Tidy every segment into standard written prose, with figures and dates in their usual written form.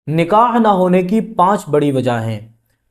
निकाह ना होने की 5 बड़ी वजह हैं।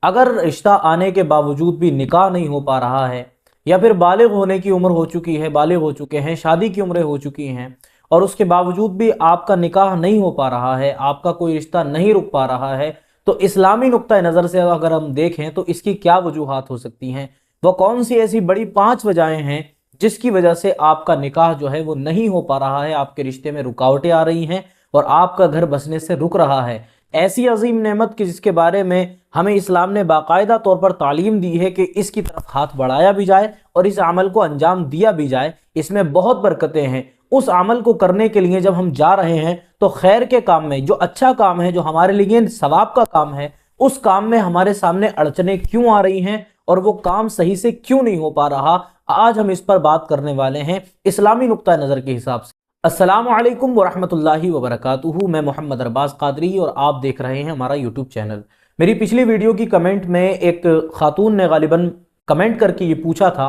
अगर रिश्ता आने के बावजूद भी निकाह नहीं हो पा रहा है, या फिर बालिग होने की उम्र हो चुकी है, बालिग हो चुके हैं, शादी की उम्रें हो चुकी हैं, और उसके बावजूद भी आपका निकाह नहीं हो पा रहा है, आपका कोई रिश्ता नहीं रुक पा रहा है, तो इस्लामी नुक्ता नज़र से अगर हम देखें तो इसकी क्या वजूहात हो सकती हैं, वो कौन सी ऐसी बड़ी 5 वजहें हैं जिसकी वजह से आपका निकाह जो है वो नहीं हो पा रहा है, आपके रिश्ते में रुकावटें आ रही हैं और आपका घर बसने से रुक रहा है। ऐसी अजीम नेमत की जिसके बारे में हमें इस्लाम ने बाकायदा तौर पर तालीम दी है कि इसकी तरफ हाथ बढ़ाया भी जाए और इस अमल को अंजाम दिया भी जाए। इसमें बहुत बरकतें हैं। उस अमल को करने के लिए जब हम जा रहे हैं तो खैर के काम में, जो अच्छा काम है, जो हमारे लिए सवाब का काम है, उस काम में हमारे सामने अड़चने क्यों आ रही हैं और वो काम सही से क्यों नहीं हो पा रहा, आज हम इस पर बात करने वाले हैं इस्लामी नुक्ता नज़र के हिसाब से। अस्सलामु अलैकुम वरहमतुल्लाहि वबरकातुहू। मैं मोहम्मद अरबाज कादरी और आप देख रहे हैं हमारा यूट्यूब चैनल। मेरी पिछली वीडियो की कमेंट में एक खातून ने गालिबन कमेंट करके ये पूछा था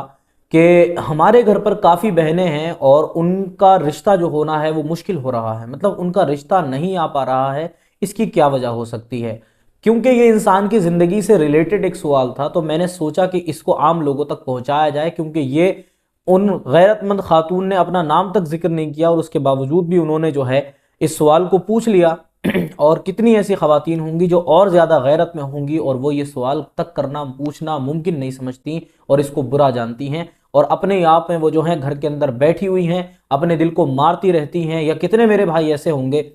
कि हमारे घर पर काफ़ी बहनें हैं और उनका रिश्ता जो होना है वो मुश्किल हो रहा है, मतलब उनका रिश्ता नहीं आ पा रहा है, इसकी क्या वजह हो सकती है। क्योंकि ये इंसान की ज़िंदगी से रिलेटेड एक सवाल था तो मैंने सोचा कि इसको आम लोगों तक पहुंचाया जाए, क्योंकि ये उन गैरतमंद खातून ने अपना नाम तक जिक्र नहीं किया और उसके बावजूद भी उन्होंने जो है इस सवाल को पूछ लिया। और कितनी ऐसी खवातीन होंगी जो और ज़्यादा गैरत में होंगी और वो ये सवाल तक करना, पूछना मुमकिन नहीं समझती और इसको बुरा जानती हैं और अपने आप में वो जो हैं घर के अंदर बैठी हुई हैं, अपने दिल को मारती रहती हैं। या कितने मेरे भाई ऐसे होंगे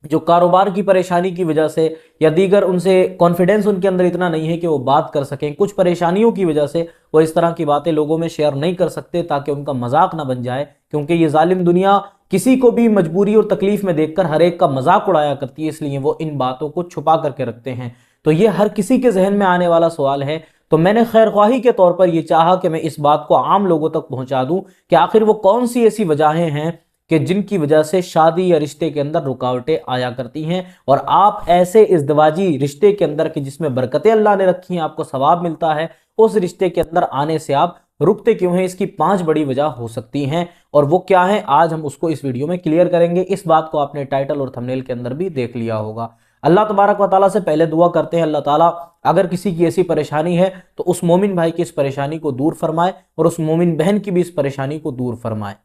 जो कारोबार की परेशानी की वजह से या दीगर उनसे कॉन्फिडेंस उनके अंदर इतना नहीं है कि वो बात कर सकें, कुछ परेशानियों की वजह से वो इस तरह की बातें लोगों में शेयर नहीं कर सकते ताकि उनका मजाक ना बन जाए, क्योंकि ये जालिम दुनिया किसी को भी मजबूरी और तकलीफ में देखकर हर एक का मजाक उड़ाया करती है, इसलिए वो इन बातों को छुपा करके रखते हैं। तो ये हर किसी के जहन में आने वाला सवाल है। तो मैंने खैर ख्वाही के तौर पर यह चाहा कि मैं इस बात को आम लोगों तक पहुंचा दूं कि आखिर वो कौन सी ऐसी वजहें हैं कि जिनकी वजह से शादी या रिश्ते के अंदर रुकावटें आया करती हैं और आप ऐसे इज़्दिवाजी रिश्ते के अंदर कि जिसमें बरकतें अल्लाह ने रखी हैं, आपको सवाब मिलता है, उस रिश्ते के अंदर आने से आप रुकते क्यों हैं। इसकी 5 बड़ी वजह हो सकती हैं और वो क्या है, आज हम उसको इस वीडियो में क्लियर करेंगे। इस बात को आपने टाइटल और थंबनेल के अंदर भी देख लिया होगा। अल्लाह तबारक व तआला से पहले दुआ करते हैं, अल्लाह ताला अगर किसी की ऐसी परेशानी है तो उस मोमिन भाई की इस परेशानी को दूर फरमाए और उस मोमिन बहन की भी इस परेशानी को दूर फरमाए।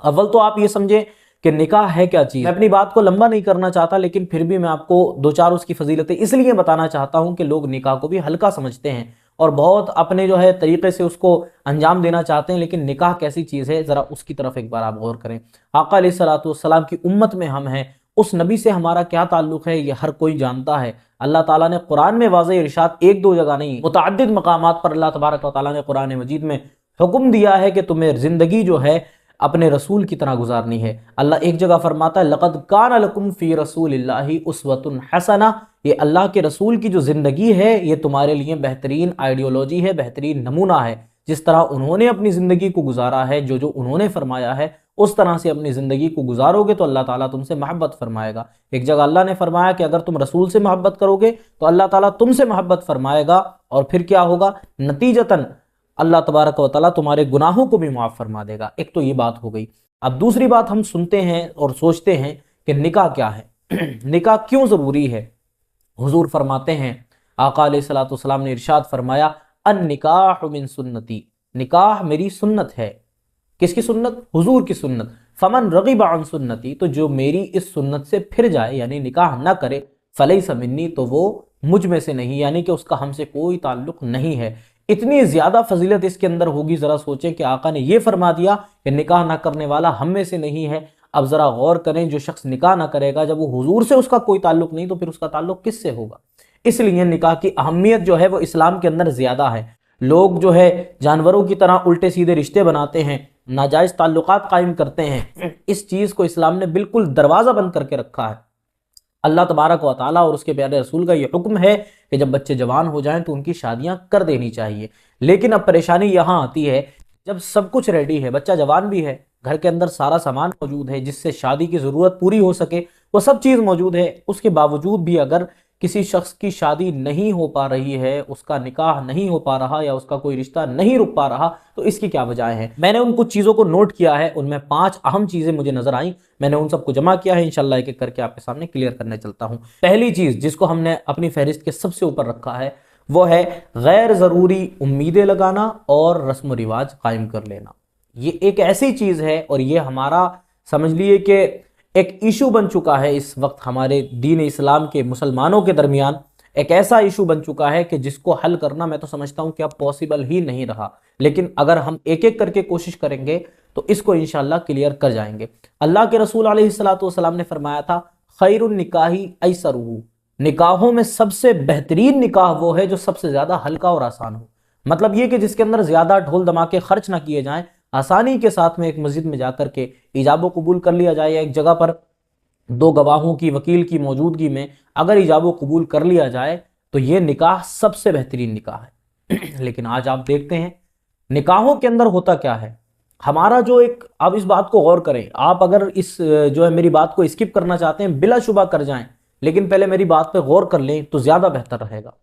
अव्वल तो आप ये समझें कि निकाह है क्या चीज़। मैं अपनी बात को लंबा नहीं करना चाहता, लेकिन फिर भी मैं आपको दो चार उसकी फजीलतें इसलिए बताना चाहता हूं कि लोग निकाह को भी हल्का समझते हैं और बहुत अपने जो है तरीके से उसको अंजाम देना चाहते हैं। लेकिन निकाह कैसी चीज़ है, ज़रा उसकी तरफ एक बार आप गौर करें। आका अलैहिस्सलातु वस्सलाम की उम्मत में हम हैं, उस नबी से हमारा क्या ताल्लुक़ है ये हर कोई जानता है। अल्लाह ताला ने कुरान में वाज़ेह इरशाद, एक दो जगह नहीं, मुतअद्दिद मकामात पर अल्लाह तबारक व तआला ने कुरान मजीद में हुक्म दिया है कि तुम्हें ज़िंदगी जो है अपने रसूल की तरह गुजारनी है। अल्लाह एक जगह फरमाता है, लक़द कान लकुम फ़ी रसूलिल्लाहि उस्वतुन हसना, ये अल्लाह के रसूल की जो ज़िंदगी है ये तुम्हारे लिए बेहतरीन आइडियोलॉजी है, बेहतरीन नमूना है। जिस तरह उन्होंने अपनी ज़िंदगी को गुजारा है, जो जो उन्होंने फरमाया है, उस तरह से अपनी ज़िंदगी को गुजारोगे तो अल्लाह ताला तुमसे मोहब्बत फरमाएगा। एक जगह अल्लाह ने फरमाया कि अगर तुम रसूल से मोहब्बत करोगे तो अल्लाह ताला तुमसे मोहब्बत फरमाएगा और फिर क्या होगा, नतीजतन अल्लाह तबारक व तआला तुम्हारे गुनाहों को भी माफ़ फरमा देगा। एक तो ये बात हो गई। अब दूसरी बात, हम सुनते हैं और सोचते हैं कि निकाह क्या है निकाह क्यों ज़रूरी है। हुजूर फरमाते हैं, आका अलैहिस्सलातु वस्सलाम ने इरशाद फरमाया, अन निकाह मिन सुन्नती, निकाह मेरी सुन्नत है। किसकी सुन्नत? हुजूर की सुन्नत। फमन रग़िब अन सुन्नती, तो जो मेरी इस सुन्नत से फिर जाए यानी निकाह ना करे, फलैसा मिन्नी, तो वो मुझ में से नहीं, यानी कि उसका हमसे कोई ताल्लुक नहीं है। इतनी ज़्यादा फजीलत इसके अंदर होगी। ज़रा सोचें कि आका ने यह फरमा दिया कि निकाह ना करने वाला हम में से नहीं है। अब ज़रा गौर करें, जो शख्स निकाह ना करेगा, जब वो हुजूर से उसका कोई ताल्लुक नहीं तो फिर उसका ताल्लुक किससे होगा। इसलिए निकाह की अहमियत जो है वो इस्लाम के अंदर ज़्यादा है। लोग जो है जानवरों की तरह उल्टे सीधे रिश्ते बनाते हैं, नाजायज़ ताल्लुकात कायम करते हैं। इस चीज़ को इस्लाम ने बिल्कुल दरवाज़ा बंद करके रखा है। अल्लाह तबारक व तआला और उसके प्यारे रसूल का ये हुक्म है कि जब बच्चे जवान हो जाएं तो उनकी शादियां कर देनी चाहिए। लेकिन अब परेशानी यहाँ आती है, जब सब कुछ रेडी है, बच्चा जवान भी है, घर के अंदर सारा सामान मौजूद है जिससे शादी की ज़रूरत पूरी हो सके, वो सब चीज़ मौजूद है, उसके बावजूद भी अगर किसी शख्स की शादी नहीं हो पा रही है, उसका निकाह नहीं हो पा रहा या उसका कोई रिश्ता नहीं रुक पा रहा, तो इसकी क्या वजह है? मैंने उन कुछ चीज़ों को नोट किया है, उनमें 5 अहम चीज़ें मुझे नजर आई। मैंने उन सबको जमा किया है, इंशाल्लाह एक एक करके आपके सामने क्लियर करने चलता हूँ। पहली चीज़ जिसको हमने अपनी फहरिस्त के सबसे ऊपर रखा है वो है गैर ज़रूरी उम्मीदें लगाना और रस्म रिवाज कायम कर लेना। ये एक ऐसी चीज़ है और ये हमारा समझ लिए कि एक इशू बन चुका है इस वक्त हमारे दीन इस्लाम के मुसलमानों के दरमियान। एक ऐसा इशू बन चुका है कि जिसको हल करना मैं तो समझता हूं कि अब पॉसिबल ही नहीं रहा, लेकिन अगर हम एक एक करके कोशिश करेंगे तो इसको इंशाल्लाह क्लियर कर जाएंगे। अल्लाह के रसूल अलैहिस्सलातु वस्सलाम ने फरमाया था, खैरुन निकाही ऐसरुहु, निकाहों में सबसे बेहतरीन निकाह वो है जो सबसे ज्यादा हल्का और आसान हो। मतलब ये कि जिसके अंदर ज्यादा ढोल धमाके खर्च ना किए जाएं, आसानी के साथ में एक मस्जिद में जाकर के इजाबो कबूल कर लिया जाए, या एक जगह पर 2 गवाहों की, वकील की मौजूदगी में अगर इजाबो कबूल कर लिया जाए तो ये निकाह सबसे बेहतरीन निकाह है। लेकिन आज आप देखते हैं निकाहों के अंदर होता क्या है, हमारा जो एक, आप इस बात को गौर करें, आप अगर इस जो है मेरी बात को स्किप करना चाहते हैं बिला शुबा कर जाएं, लेकिन पहले मेरी बात पे गौर कर लें तो ज्यादा बेहतर रहेगा।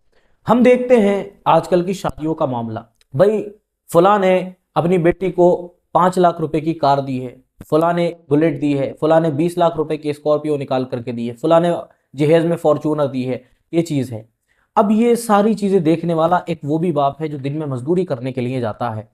हम देखते हैं आजकल की शादियों का मामला, भाई फुला ने अपनी बेटी को 5 लाख रुपए की कार दी है, फुला ने बुलेट दी है, फुला ने 20 लाख रुपए की स्कॉर्पियो निकाल करके दी है, फुला ने जहेज में फॉर्चूनर दी है, ये चीज है। अब ये सारी चीजें देखने वाला एक वो भी बाप है जो दिन में मजदूरी करने के लिए जाता है,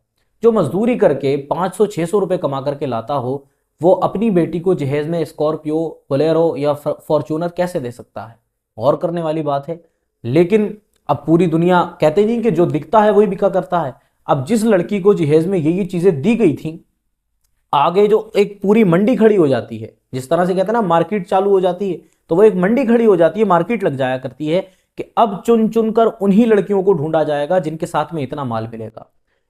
जो मजदूरी करके 500-600 रुपए कमा करके लाता हो, वो अपनी बेटी को जहेज में स्कॉर्पियो, बोलेरो या फॉर्चूनर कैसे दे सकता है? गौर करने वाली बात है। लेकिन अब पूरी दुनिया, कहते नहीं कि जो दिखता है वही बिका करता है। अब जिस लड़की को जहेज में ये चीजें दी गई थी, आगे जो एक पूरी मंडी खड़ी हो जाती है, जिस तरह से कहते हैं ना मार्केट चालू हो जाती है, तो वो एक मंडी खड़ी हो जाती है, मार्केट लग जाया करती है कि अब चुन चुन कर उन्हीं लड़कियों को ढूंढा जाएगा जिनके साथ में इतना माल मिलेगा।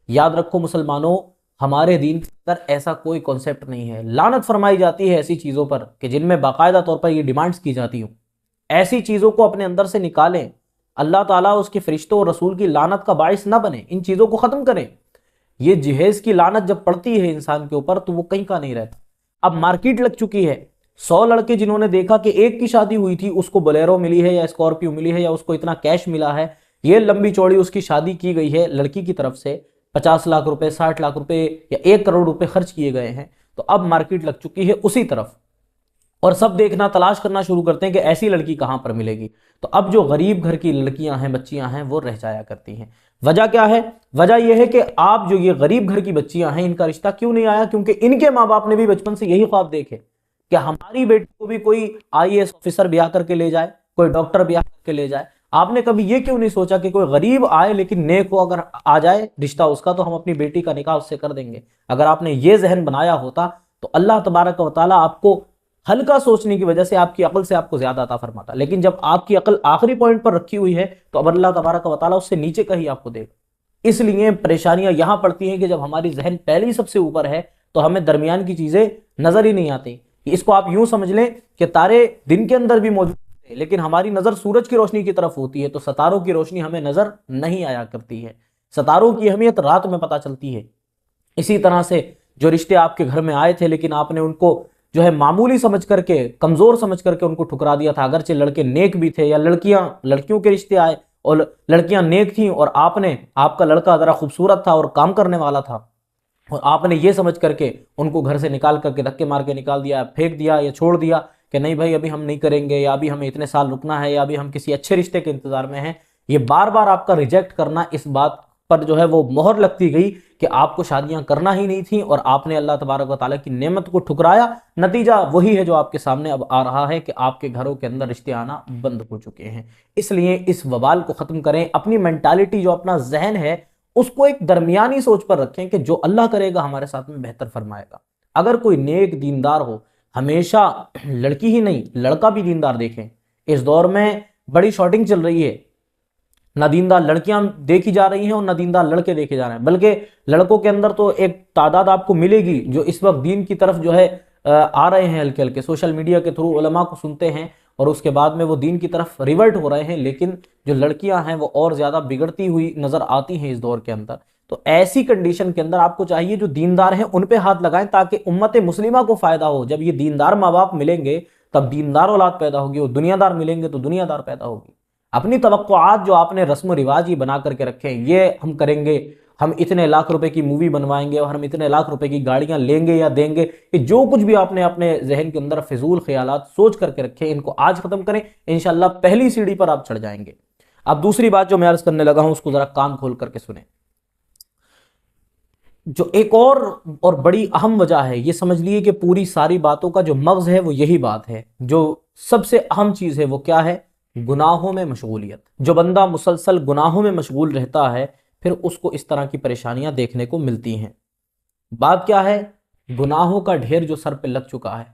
याद रखो मुसलमानों, हमारे दीन के अंदर ऐसा कोई कॉन्सेप्ट नहीं है। लानत फरमाई जाती है ऐसी चीजों पर कि जिनमें बाकायदा तौर पर ये डिमांड्स की जाती हूं। ऐसी चीजों को अपने अंदर से निकालें, अल्लाह ताला उसके फरिश्तों और रसूल की लानत का बाइस ना बने, इन चीजों को खत्म करें। ये जहेज की लानत जब पड़ती है इंसान के ऊपर तो वो कहीं का नहीं रहता। अब मार्केट लग चुकी है, 100 लड़के जिन्होंने देखा कि एक की शादी हुई थी, उसको बोलेरो मिली है या स्कॉर्पियो मिली है या उसको इतना कैश मिला है, ये लंबी चौड़ी उसकी शादी की गई है लड़की की तरफ से, 50 लाख रुपए, 60 लाख रुपए या 1 करोड़ रुपए खर्च किए गए हैं, तो अब मार्केट लग चुकी है उसी तरफ, और सब देखना तलाश करना शुरू करते हैं कि ऐसी लड़की कहां पर मिलेगी। तो अब जो गरीब घर की लड़कियां हैं, बच्चियां हैं, वो रह जाया करती हैं। वजह क्या है? वजह यह है कि आप जो ये गरीब घर की बच्चियां हैं, इनका रिश्ता क्यों नहीं आया? क्योंकि इनके माँ बाप ने भी बचपन से यही ख्वाब देखे कि हमारी बेटी को भी कोई IAS ऑफिसर ब्याह करके ले जाए, कोई डॉक्टर ब्याह करके ले जाए। आपने कभी ये क्यों नहीं सोचा कि कोई गरीब आए लेकिन नेक हो, अगर आ जाए रिश्ता उसका तो हम अपनी बेटी का निकाह उससे कर देंगे। अगर आपने ये जहन बनाया होता तो अल्लाह तबारक व तआला आपको हल्का सोचने की वजह से आपकी अकल से आपको ज्यादा अता फरमाता। लेकिन जब आपकी अकल आखिरी पॉइंट पर रखी हुई है तो अब अल्लाह तबारक व तआला उससे नीचे का ही आपको देगा। इसलिए परेशानियां यहां पड़ती हैं कि जब हमारी जहन पहले ही सबसे ऊपर है तो हमें दरमियान की चीजें नजर ही नहीं आती। इसको आप यूं समझ लें कि तारे दिन के अंदर भी मौजूद है, लेकिन हमारी नजर सूरज की रोशनी की तरफ होती है, तो सितारों की रोशनी हमें नजर नहीं आया करती है। सितारों की अहमियत रात में पता चलती है। इसी तरह से जो रिश्ते आपके घर में आए थे लेकिन आपने उनको जो है मामूली समझ करके, कमजोर समझ करके उनको ठुकरा दिया था, अगरचे लड़के नेक भी थे, या लड़कियों के रिश्ते आए और लड़कियां नेक थीं और आपका लड़का जरा खूबसूरत था और काम करने वाला था, और आपने ये समझ करके उनको घर से निकाल करके धक्के मार के निकाल दिया, फेंक दिया या छोड़ दिया कि नहीं भाई अभी हम नहीं करेंगे, या अभी हमें इतने साल रुकना है, या अभी हम किसी अच्छे रिश्ते के इंतजार में हैं। ये बार बार आपका रिजेक्ट करना, इस बात पर जो है वो मोहर लगती गई कि आपको शादियां करना ही नहीं थी और आपने अल्लाह तबारक व तआला की नेमत को ठुकराया। नतीजा वही है जो आपके सामने अब आ रहा है कि आपके घरों के अंदर रिश्ते आना बंद हो चुके हैं। इसलिए इस वबाल को खत्म करें। अपनी मेंटालिटी, जो अपना जहन है, उसको एक दरमियानी सोच पर रखें कि जो अल्लाह करेगा हमारे साथ में बेहतर फरमाएगा। अगर कोई नेक दीनदार हो, हमेशा लड़की ही नहीं लड़का भी दीनदार देखें। इस दौर में बड़ी शॉर्टिंग चल रही है, ना दीनदार लड़कियां देखी जा रही हैं और ना दीनदार लड़के देखे जा रहे हैं, बल्कि लड़कों के अंदर तो एक तादाद आपको मिलेगी जो इस वक्त दीन की तरफ जो है आ रहे हैं, हल्के हल्के सोशल मीडिया के थ्रू उलमा को सुनते हैं और उसके बाद में वो दीन की तरफ रिवर्ट हो रहे हैं। लेकिन जो लड़कियां हैं वो और ज्यादा बिगड़ती हुई नजर आती हैं इस दौर के अंदर। तो ऐसी कंडीशन के अंदर आपको चाहिए जो दीनदार हैं उन पे हाथ लगाएं ताकि उम्मत मुस्लिमा को फायदा हो। जब ये दीनदार माँ बाप मिलेंगे तब दीनदार औलाद पैदा होगी, और दुनियादार मिलेंगे तो दुनियादार पैदा होगी। अपनी तवक्कुआत जो आपने रस्म रिवाज ही बना करके रखे हैं, ये हम करेंगे, हम इतने लाख रुपए की मूवी बनवाएंगे और हम इतने लाख रुपए की गाड़ियां लेंगे या देंगे, कि जो कुछ भी आपने अपने जहन के अंदर फिजूल ख्यालात सोच करके रखे, इनको आज खत्म करें, इंशाल्लाह पहली सीढ़ी पर आप चढ़ जाएंगे। अब दूसरी बात जो मैं अर्ज करने लगा हूं, उसको जरा कान खोल करके सुने। जो एक और बड़ी अहम वजह है, ये समझ लिए कि पूरी सारी बातों का जो मगज है वो यही बात है, जो सबसे अहम चीज है वो क्या है? गुनाहों में मशगूलियत। जो बंदा मुसलसल गुनाहों में मशगूल रहता है, फिर उसको इस तरह की परेशानियां देखने को मिलती हैं। बात क्या है? गुनाहों का ढेर जो सर पे लग चुका है।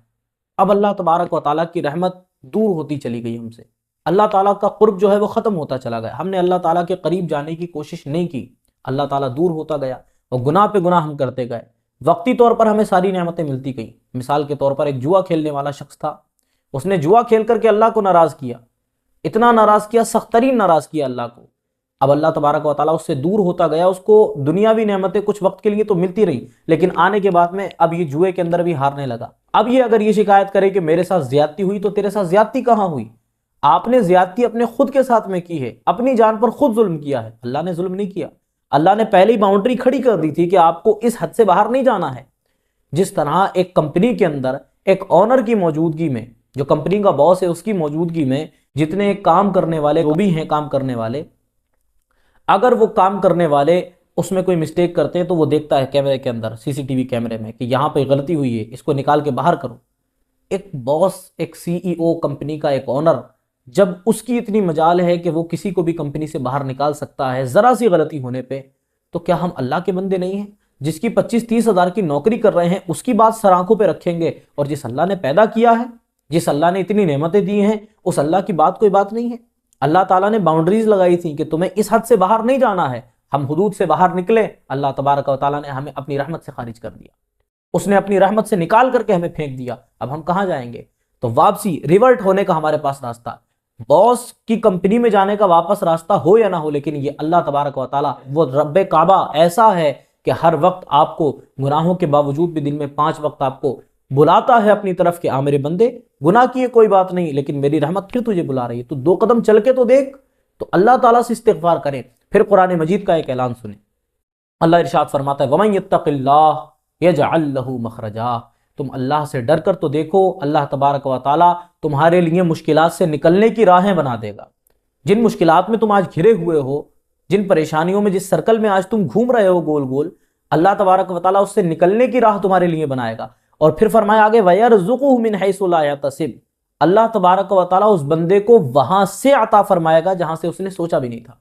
अब अल्लाह तबारक व तआला की रहमत दूर होती चली गई हमसे, अल्लाह ताला का कुर्ब जो है वो खत्म होता चला गया, हमने अल्लाह ताला के करीब जाने की कोशिश नहीं की, अल्लाह ताला दूर होता गया और गुनाह पे गुनाह हम करते गए। वक्ती तौर पर हमें सारी नेमतें मिलती गई। मिसाल के तौर पर एक जुआ खेलने वाला शख्स था, उसने जुआ खेल करके अल्लाह को नाराज किया, इतना नाराज किया, सख्तरीन नाराज किया अल्लाह को। अब अल्लाह तबारक व तआला उससे दूर होता गया, उसको दुनियावी नेमतें कुछ वक्त के लिए तो मिलती रही, लेकिन आने के बाद में अब ये जुए के अंदर भी हारने लगा। अब ये अगर ये शिकायत करे कि मेरे साथ ज्यादती हुई, तो तेरे साथ ज्यादती कहां हुई? आपने ज्यादती अपने खुद के साथ में की है, अपनी जान पर खुद जुल्म किया है, अल्लाह ने जुल्म नहीं किया। अल्लाह ने पहले ही बाउंड्री खड़ी कर दी थी कि आपको इस हद से बाहर नहीं जाना है। जिस तरह एक कंपनी के अंदर एक ऑनर की मौजूदगी में, जो कंपनी का बॉस है उसकी मौजूदगी में जितने काम करने वाले जो भी हैं काम करने वाले, अगर वो काम करने वाले उसमें कोई मिस्टेक करते हैं तो वो देखता है कैमरे के अंदर, सीसीटीवी कैमरे में, कि यहां पे गलती हुई है, इसको निकाल के बाहर करो। एक बॉस, एक सीईओ, कंपनी का एक ऑनर, जब उसकी इतनी मजाल है कि वो किसी को भी कंपनी से बाहर निकाल सकता है जरा सी गलती होने पे, तो क्या हम अल्लाह के बंदे नहीं हैं? जिसकी 25-30 हज़ार की नौकरी कर रहे हैं, उसकी बात सर आंखों पे रखेंगे, और जिस अल्लाह ने पैदा किया है, जिस अल्लाह ने इतनी नेमतें दी हैं, उस अल्लाह की बात कोई बात नहीं है? अल्लाह ताला ने बाउंड्रीज लगाई थी कि तुम्हें इस हद से बाहर नहीं जाना है। हम हुदूद से बाहर निकले, अल्लाह तबारक व तआला ने हमें अपनी रहमत से खारिज कर दिया, उसने अपनी रहमत से निकाल करके हमें फेंक दिया। अब हम कहां जाएंगे? तो वापसी, रिवर्ट होने का हमारे पास रास्ता, बॉस की कंपनी में जाने का वापस रास्ता हो या ना हो, लेकिन ये अल्लाह तबारक व तआला, वो रब्बे काबा ऐसा है कि हर वक्त आपको गुनाहों के बावजूद भी दिन में 5 वक्त आपको बुलाता है अपनी तरफ कि आ मेरे बंदे, गुनाह किए कोई बात नहीं, लेकिन मेरी रहमत फिर तुझे बुला रही है, तो 2 कदम चल के तो देख। तो अल्लाह ताला से इस्तिग़फ़ार करें। फिर कुरान मजीद का एक ऐलान सुने, अल्लाह इरशाद फरमाता है, वमन यत्तक़िल्लाह यजअल लहू मखरजा। तुम अल्लाह से डर कर तो देखो, अल्लाह तबारक व तआला तुम्हारे लिए मुश्किलात से निकलने की राहें बना देगा। जिन मुश्किलात में तुम आज घिरे हुए हो, जिन परेशानियों में, जिस सर्कल में आज तुम घूम रहे हो गोल गोल, अल्लाह तबारक व तआला उससे निकलने की राह तुम्हारे लिए बनाएगा। और फिर फरमाया आगे, वयरज़ुक़ुहु मिन हैसु ला यहतसिब। अल्लाह तबारक व तआला उस बंदे को वहां से अता फरमाएगा जहां से उसने सोचा भी नहीं था।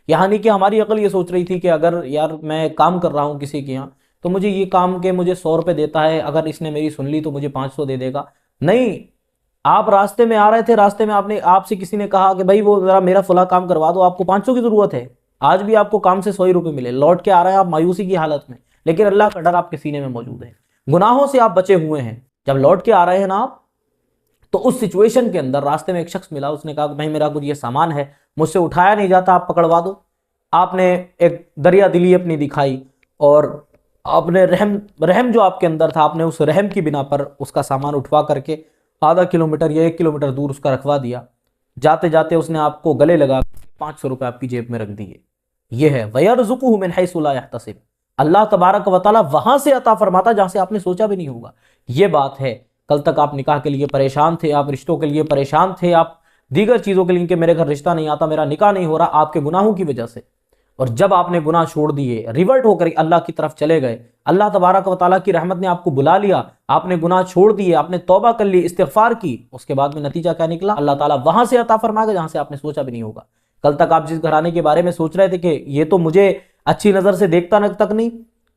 यानी कि हमारी अकल ये सोच रही थी कि अगर यार मैं काम कर रहा हूं किसी के यहाँ, तो मुझे ये काम के मुझे 100 रुपए देता है, अगर इसने मेरी सुन ली तो मुझे 500 दे देगा। नहीं, आप रास्ते में आ रहे थे, रास्ते में आपसे किसी ने कहा कि भाई वो जरा मेरा फला काम करवा दो, आपको 500 की जरूरत है, आज भी आपको काम से 100 रुपए मिले, लौट के आ रहे हैं आप मायूसी की हालत में, लेकिन अल्लाह का डर आपके सीने में मौजूद है, गुनाहों से आप बचे हुए हैं। जब लौट के आ रहे हैं ना आप, तो उस सिचुएशन के अंदर रास्ते में एक शख्स मिला, उसने कहा भाई मेरा कुछ ये सामान है, मुझसे उठाया नहीं जाता, आप पकड़वा दो। आपने एक दरिया दिली अपनी दिखाई और आपने रहम जो आपके अंदर था, आपने उस रहम की बिना पर उसका सामान उठवा करके आधा किलोमीटर या 1 किलोमीटर दूर उसका रखवा दिया। जाते जाते उसने आपको गले लगा 500 रुपए आपकी जेब में रख दिए। यह है वयरज़ुक़ुहु मिन हैसु ला यहतसिब। अल्लाह तबारक व तआला वहां से अता फरमाता जहां से आपने सोचा भी नहीं होगा। ये बात है, कल तक आप निकाह के लिए परेशान थे, आप रिश्तों के लिए परेशान थे, आप दीगर चीजों के लिए कि मेरे घर रिश्ता नहीं आता, मेरा निकाह नहीं हो रहा, आपके गुनाहों की वजह से। और जब आपने गुनाह छोड़ दिए, रिवर्ट होकर अल्लाह की तरफ चले गए, अल्लाह तबारक व तआला की रहमत ने आपको बुला लिया, आपने गुनाह छोड़ दिए, आपने तौबा कर ली, इस्तिग़फ़ार की, उसके बाद में नतीजा क्या निकला? अल्लाह ताला वहां से अता फरमाएगा जहां से आपने सोचा भी नहीं होगा। कल तक आप जिस घराने के बारे में सोच रहे थे कि ये तो मुझे अच्छी नजर से देखता तक नहीं,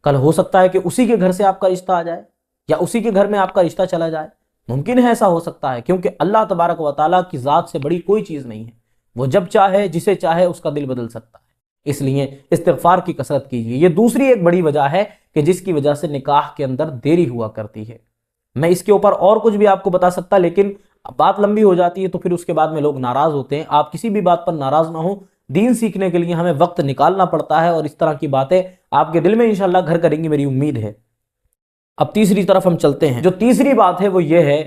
कल हो सकता है कि उसी के घर से आपका रिश्ता आ जाए या उसी के घर में आपका रिश्ता चला जाए। मुमकिन है ऐसा हो सकता है, क्योंकि अल्लाह तबारक व तआला की जात से बड़ी कोई चीज नहीं है। वो जब चाहे, जिसे चाहे उसका दिल बदल सकता है। इसलिए इस्तिग़फ़ार की कसरत कीजिए। ये दूसरी एक बड़ी वजह है कि जिसकी वजह से निकाह के अंदर देरी हुआ करती है। मैं इसके ऊपर और कुछ भी आपको बता सकता, लेकिन बात लंबी हो जाती है तो फिर उसके बाद में लोग नाराज होते हैं। आप किसी भी बात पर नाराज ना हो, दीन सीखने के लिए हमें वक्त निकालना पड़ता है और इस तरह की बातें आपके दिल में इंशाल्लाह घर करेंगी, मेरी उम्मीद है। अब तीसरी तरफ हम चलते हैं। जो तीसरी बात है वो ये है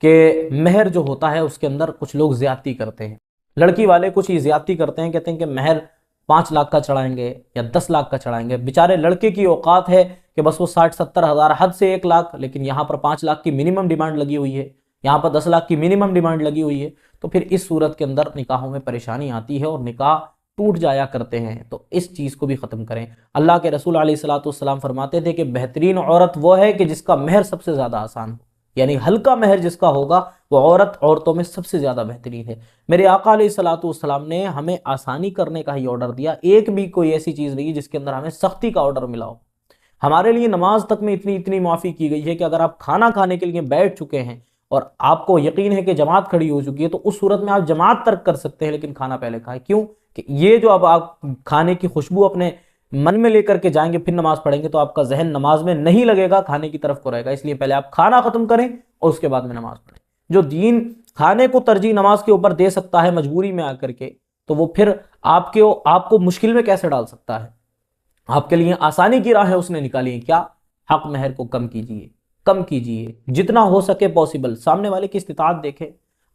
कि मेहर जो होता है उसके अंदर कुछ लोग ज्यादती करते हैं। लड़की वाले कुछ ही ज्यादती करते हैं, कहते हैं कि महर 5 लाख का चढ़ाएंगे या 10 लाख का चढ़ाएंगे। बेचारे लड़के की औकात है कि बस वो 60-70 हज़ार, हद से 1 लाख, लेकिन यहाँ पर 5 लाख की मिनिमम डिमांड लगी हुई है, यहाँ पर 10 लाख की मिनिमम डिमांड लगी हुई है। तो फिर इस सूरत के अंदर निकाहों में परेशानी आती है और निकाह टूट जाया करते हैं। तो इस चीज़ को भी ख़त्म करें। अल्लाह के रसूल अलैहिस्सलाम फरमाते थे कि बेहतरीन औरत वो है कि जिसका महर सबसे ज़्यादा आसान हो, यानी हल्का महर जिसका होगा वो औरत औरतों में सबसे ज़्यादा बेहतरीन है। मेरे आका अलैहिस्सलाम ने हमें आसानी करने का ही ऑर्डर दिया। एक भी कोई ऐसी चीज़ नहीं जिसके अंदर हमें सख्ती का ऑर्डर मिला हो। हमारे लिए नमाज तक में इतनी इतनी माफ़ी की गई है कि अगर आप खाना खाने के लिए बैठ चुके हैं और आपको यकीन है कि जमात खड़ी हो चुकी है, तो उस सूरत में आप जमात तर्क कर सकते हैं, लेकिन खाना पहले खाएं। क्यों? कि ये जो अब आप खाने की खुशबू अपने मन में लेकर के जाएंगे फिर नमाज पढ़ेंगे तो आपका जहन नमाज में नहीं लगेगा, खाने की तरफ को रहेगा। इसलिए पहले आप खाना खत्म करें और उसके बाद में नमाज पढ़ें। जो दीन खाने को तरजीह नमाज के ऊपर दे सकता है मजबूरी में आकर के, तो वो फिर आपको मुश्किल में कैसे डाल सकता है? आपके लिए आसानी की राह है उसने निकाली है। क्या? हक महर को कम कीजिए, कम कीजिए जितना हो सके पॉसिबल। सामने वाले की इस्तिताअत देखें।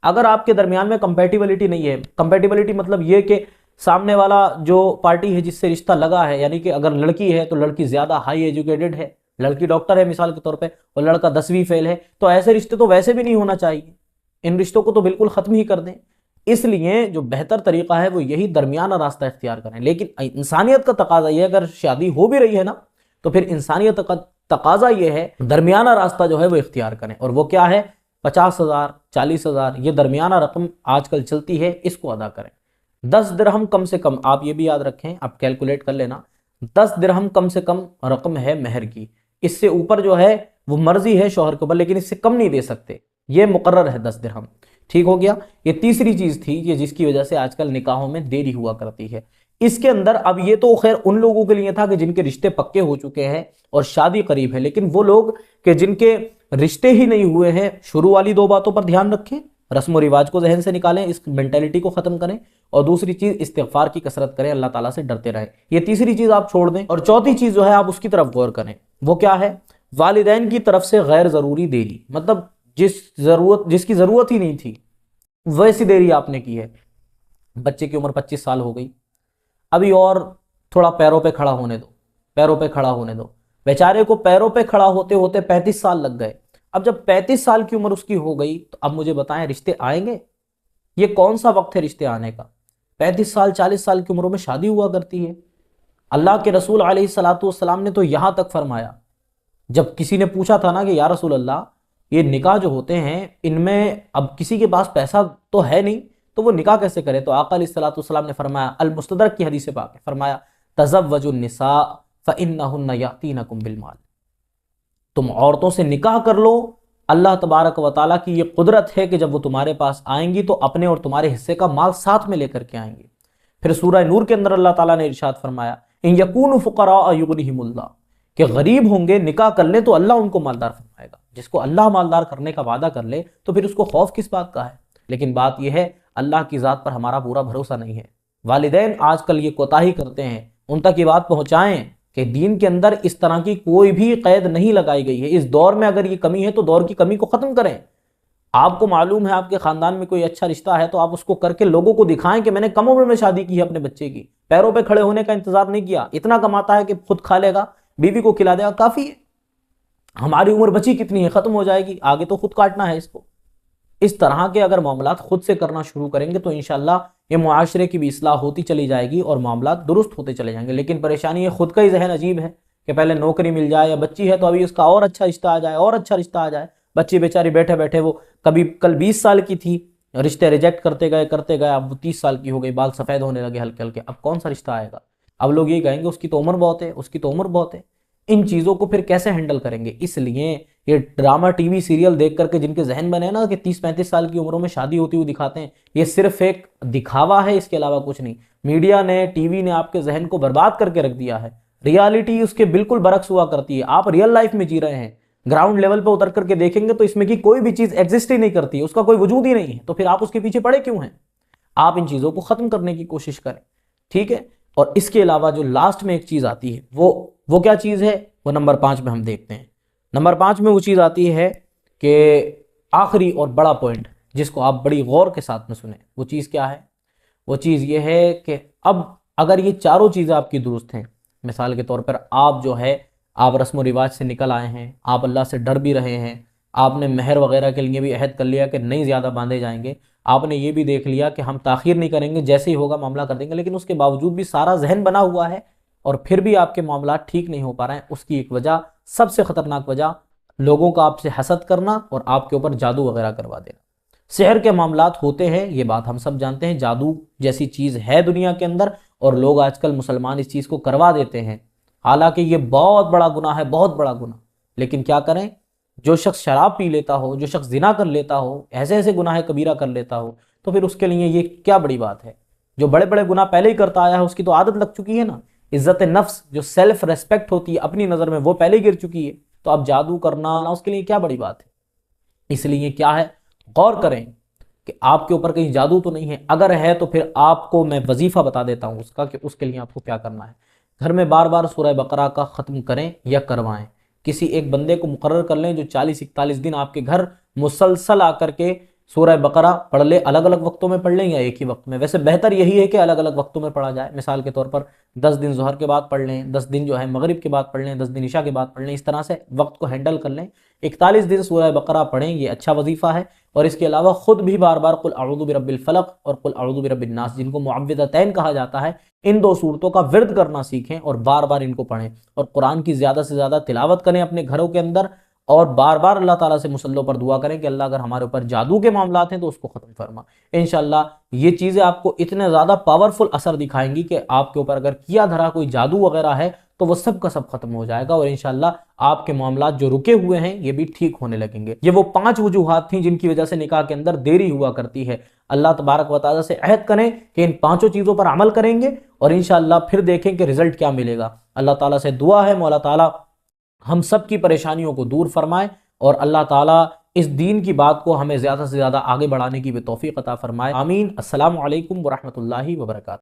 अगर आपके दरमियान में कंपैटिबिलिटी नहीं है, कंपैटिबिलिटी मतलब ये कि सामने वाला जो पार्टी है जिससे रिश्ता लगा है, यानी कि अगर लड़की है तो लड़की ज्यादा हाई एजुकेटेड है, लड़की डॉक्टर है मिसाल के तौर पे, और लड़का 10वीं फेल है, तो ऐसे रिश्ते तो वैसे भी नहीं होना चाहिए। इन रिश्तों को तो बिल्कुल खत्म ही कर दें। इसलिए जो बेहतर तरीका है वो यही दरमियाना रास्ता इख्तियार करें। लेकिन इंसानियत का तकाजा ये, अगर शादी हो भी रही है ना, तो फिर इंसानियत का तकाजा ये है दरमियाना रास्ता जो है वो इख्तियार करें। और वो क्या है? 50,000, 40,000, ये दरमियाना रकम आजकल चलती है, इसको अदा करें। 10 दिरहम कम से कम, आप ये भी याद रखें, आप कैलकुलेट कर लेना, 10 दिरहम कम से कम रकम है महर की। इससे ऊपर जो है वो मर्जी है शौहर के ऊपर, लेकिन इससे कम नहीं दे सकते, ये मुकर्रर है 10 दिरहम। ठीक हो गया। ये तीसरी चीज थी कि जिसकी वजह से आजकल निकाहों में देरी हुआ करती है। इसके अंदर अब ये तो खैर उन लोगों के लिए था कि जिनके रिश्ते पक्के हो चुके हैं और शादी करीब है, लेकिन वो लोग कि जिनके रिश्ते ही नहीं हुए हैं, शुरू वाली 2 बातों पर ध्यान रखें, रस्म रिवाज को जहन से निकालें, इस मेंटेलिटी को खत्म करें, और दूसरी चीज इस्तिगफार की कसरत करें, अल्लाह ताला से डरते रहें। ये तीसरी चीज आप छोड़ दें। और चौथी चीज जो है आप उसकी तरफ गौर करें। वो क्या है? वालिदैन की तरफ से गैर जरूरी देरी, मतलब जिसकी जरूरत ही नहीं थी वैसी देरी आपने की है। बच्चे की उम्र 25 साल हो गई, अभी और थोड़ा पैरों पे खड़ा होने दो, पैरों पे खड़ा होने दो। बेचारे को पैरों पे खड़ा होते होते 35 साल लग गए। अब जब 35 साल की उम्र उसकी हो गई तो अब मुझे बताएं रिश्ते आएंगे? ये कौन सा वक्त है रिश्ते आने का? 35 साल 40 साल की उम्रों में शादी हुआ करती है। अल्लाह के रसूल अलैहिस्सलाम ने तो यहां तक फरमाया, जब किसी ने पूछा था ना कि या रसूल अल्लाह, ये निकाह जो होते हैं इनमें अब किसी के पास पैसा तो है नहीं, तो वो निकाह कैसे करे? तो आका अलैहिस्सलाम ने फरमाया, अल मुस्तदरक की हदीस पाक है, फरमाया तज़व्वजुन निसा फ़इन्नहुन्ना यातीनकुम बिल माल, तुम औरतों से निकाह कर लो। अल्लाह तबारक व तआला की ये कुदरत है कि जब वो तुम्हारे पास आएंगी तो अपने और तुम्हारे हिस्से का माल साथ में लेकर के आएंगी। फिर सूरह नूर के अंदर अल्लाह ताला ने इरशाद फरमाया, इन यकूनु फुकरा युगनिहिमुल्लाह, कि गरीब होंगे निकाह कर ले तो अल्लाह उनको मालदार फरमाएगा। जिसको अल्लाह मालदार करने का वादा कर ले तो फिर उसको खौफ किस बात का है? लेकिन बात यह है, अल्लाह की ज़ात पर हमारा पूरा भरोसा नहीं है। वालिदैन आजकल ये कोताही करते हैं, उन तक ये बात पहुंचाएं कि दीन के अंदर इस तरह की कोई भी कैद नहीं लगाई गई है। इस दौर में अगर ये कमी है तो दौर की कमी को खत्म करें। आपको मालूम है आपके खानदान में कोई अच्छा रिश्ता है तो आप उसको करके लोगों को दिखाएं कि मैंने कम उम्र में शादी की है अपने बच्चे की, पैरों पे खड़े होने का इंतजार नहीं किया, इतना कमाता है कि खुद खा लेगा, बीवी को खिला देगा, काफी है। हमारी उम्र बची कितनी है, खत्म हो जाएगी, आगे तो खुद काटना है इसको। इस तरह के अगर मामलात खुद से करना शुरू करेंगे तो इंशाल्लाह ये मुआशरे की भी इस्लाह होती चली जाएगी और मामलात दुरुस्त होते चले जाएंगे। लेकिन परेशानी है खुद का ही जहन अजीब है कि पहले नौकरी मिल जाए, या बच्ची है तो अभी उसका और अच्छा रिश्ता आ जाए, और अच्छा रिश्ता आ जाए। बच्ची बेचारी बैठे बैठे वो कल 20 साल की थी, रिश्ते रिजेक्ट करते गए, अब वो 30 साल की हो गई, बाल सफ़ेद होने लगे हल्के हल्के, अब कौन सा रिश्ता आएगा? अब लोग ये कहेंगे उसकी तो उम्र बहुत है, उसकी तो उम्र बहुत है। इन चीज़ों को फिर कैसे हैंडल करेंगे? इसलिए ये ड्रामा टीवी सीरियल देख करके जिनके जहन बने ना कि 30-35 साल की उम्रों में शादी होती हुई दिखाते हैं, ये सिर्फ एक दिखावा है, इसके अलावा कुछ नहीं। मीडिया ने, टीवी ने आपके जहन को बर्बाद करके रख दिया है। रियलिटी उसके बिल्कुल बरक्स हुआ करती है। आप रियल लाइफ में जी रहे हैं, ग्राउंड लेवल पर उतर करके देखेंगे तो इसमें की कोई भी चीज एग्जिस्ट ही नहीं करती, उसका कोई वजूद ही नहीं है। तो फिर आप उसके पीछे पड़े क्यों हैं? आप इन चीजों को खत्म करने की कोशिश करें, ठीक है। और इसके अलावा जो लास्ट में एक चीज आती है वो क्या चीज है, वो नंबर 5 में हम देखते हैं। नंबर 5 में वो चीज आती है कि आखिरी और बड़ा पॉइंट जिसको आप बड़ी गौर के साथ में सुने, वो चीज क्या है? वो चीज़ ये है कि अब अगर ये चारों चीज़ें आपकी दुरुस्त हैं, मिसाल के तौर पर आप जो है आप रस्म व रिवाज से निकल आए हैं, आप अल्लाह से डर भी रहे हैं, आपने मेहर वगैरह के लिए भी अहद कर लिया कि नहीं ज़्यादा बांधे जाएंगे, आपने ये भी देख लिया कि हम ताख़ीर नहीं करेंगे, जैसे ही होगा मामला कर देंगे, लेकिन उसके बावजूद भी सारा जहन बना हुआ है और फिर भी आपके मामला ठीक नहीं हो पा रहे हैं। उसकी एक वजह, सबसे ख़तरनाक वजह, लोगों का आपसे हसद करना और आपके ऊपर जादू वगैरह करवा देना। सेहर के मामलात होते हैं, ये बात हम सब जानते हैं, जादू जैसी चीज़ है दुनिया के अंदर और लोग आजकल मुसलमान इस चीज़ को करवा देते हैं। हालांकि ये बहुत बड़ा गुनाह है, बहुत बड़ा गुनाह। लेकिन क्या करें, जो शख्स शराब पी लेता हो, जो शख्स जिना कर लेता हो, ऐसे ऐसे गुनाह कबीरा कर लेता हो, तो फिर उसके लिए ये क्या बड़ी बात है। जो बड़े बड़े गुनाह पहले ही करता आया है उसकी तो आदत लग चुकी है ना। इज्जत नफ्स, जो सेल्फ रेस्पेक्ट होती है अपनी नज़र में, वो पहले ही गिर चुकी है। तो अब जादू करना ना उसके लिए क्या बड़ी बात है। इसलिए क्या है, गौर करें कि आपके ऊपर कहीं जादू तो नहीं है। अगर है तो फिर आपको मैं वजीफा बता देता हूं उसका, कि उसके लिए आपको क्या करना है। घर में बार बार सूरह बकरा का ख़त्म करें या करवाएं। किसी एक बंदे को मुकर्रर कर लें जो 40-41 दिन आपके घर मुसलसल आकर के सूरह बकरा पढ़ ले। अलग अलग वक्तों में पढ़ लें या एक ही वक्त में, वैसे बेहतर यही है कि अलग अलग वक्तों में पढ़ा जाए। मिसाल के तौर पर 10 दिन ज़ोहर के बाद पढ़ लें, 10 दिन जो है मगरिब के बाद पढ़ लें, 10 दिन ईशा के बाद पढ़ लें। इस तरह से वक्त को हैंडल कर लें। 41 दिन सूरह बकरा पढ़ें, ये अच्छा वजीफ़ा है। और इसके अलावा ख़ुद भी बार बार कुल अऊज़ु बिरब्बिल फलक और कुल अऊज़ु बिरब्बिन नास, जिनको मुअव्विज़तैन कहा जाता है, इन दो सूरतों का विर्द करना सीखें और बार बार इनको पढ़ें। और कुरान की ज़्यादा से ज़्यादा तिलावत करें अपने घरों के अंदर और बार बार अल्लाह ताला से मुसल्लों पर दुआ करें कि अल्लाह अगर हमारे ऊपर जादू के मामलात हैं तो उसको ख़त्म फरमा। इंशाअल्लाह ये चीज़ें आपको इतने ज़्यादा पावरफुल असर दिखाएंगी कि आपके ऊपर अगर किया धरा कोई जादू वगैरह है तो वह सब का सब खत्म हो जाएगा और इंशाअल्लाह आपके मामलात जो रुके हुए हैं ये भी ठीक होने लगेंगे। ये वो 5 वजूहात थी जिनकी वजह से निकाह के अंदर देरी हुआ करती है। अल्लाह तबारक व तआला से अहद करें कि इन 5 चीज़ों पर अमल करेंगे और इंशाअल्लाह फिर देखें कि रिजल्ट क्या मिलेगा। अल्लाह ताला से दुआ है मौला ताला हम सब की परेशानियों को दूर फरमाए और अल्लाह ताला इस दीन की बात को हमें ज़्यादा से ज़्यादा आगे बढ़ाने की भी तौफीक अता फरमाए। आमीन। अस्सलामु अलैकुम व रहमतुल्लाहि व बरकातहू।